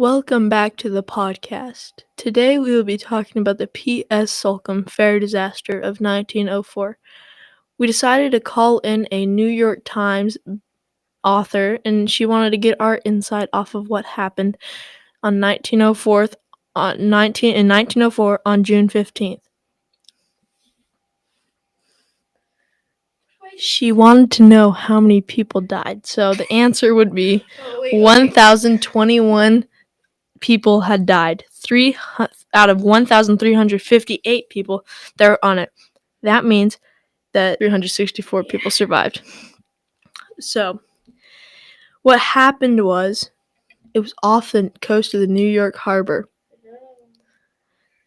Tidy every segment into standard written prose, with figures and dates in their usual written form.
Welcome back to the podcast. Today we will be talking about the P.S. Slocum Ferry Disaster of 1904. We decided to call in a New York Times author, and she wanted to get our insight off of what happened on 1904 on June 15th. She wanted to know how many people died, so the answer would be 1,021 people had died. Out of 1,358 people that were on it. That means that 364 people survived. So, what happened was, it was off the coast of the New York Harbor.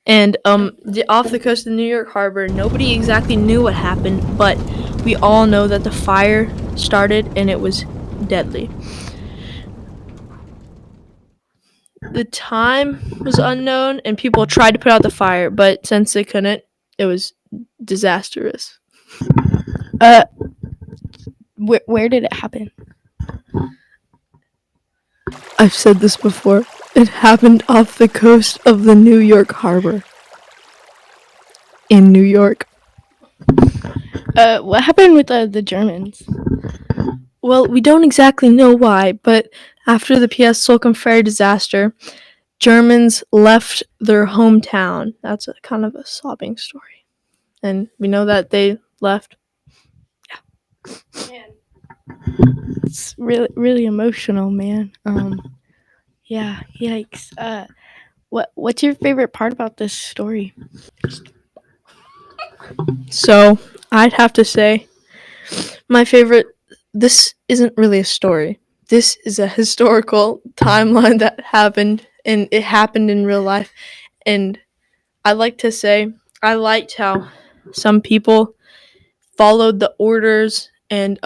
And off the coast of the New York Harbor, nobody exactly knew what happened, but we all know that the fire started and it was deadly. The time was unknown, and people tried to put out the fire, but since they couldn't, it was disastrous. Where did it happen? I've said this before. It happened off the coast of the New York Harbor. In New York. What happened with the Germans? Well, we don't exactly know why, but after the P.S. Slocum Ferry disaster, Germans left their hometown. That's kind of a sobbing story. And we know that they left. Man. It's really emotional, man. Yeah, yikes. What's your favorite part about this story? So, I'd have to say my favorite, this isn't really a story. This is a historical timeline that happened, and it happened in real life. And I like to say, I liked how some people followed the orders and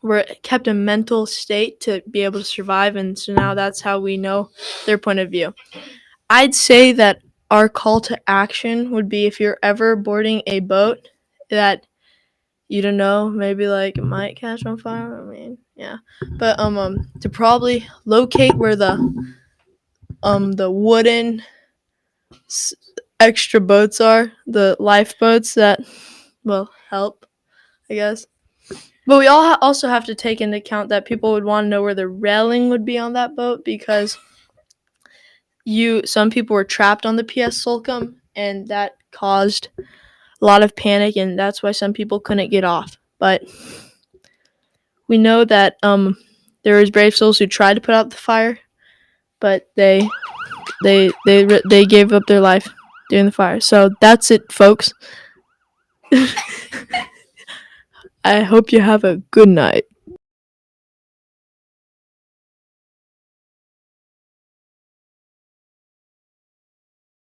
were kept in mental state to be able to survive, and so now that's how we know their point of view. I'd say that our call to action would be, if you're ever boarding a boat that you don't know, maybe like it might catch on fire. I mean, yeah, but to probably locate where the wooden extra boats are, the lifeboats that will help, I guess. But we all also have to take into account that people would want to know where the railing would be on that boat, because some people were trapped on the P.S. Slocum, and that caused a lot of panic, and that's why some people couldn't get off. But we know that there was brave souls who tried to put out the fire, but they gave up their life during the fire. So that's it, folks. I hope you have a good night.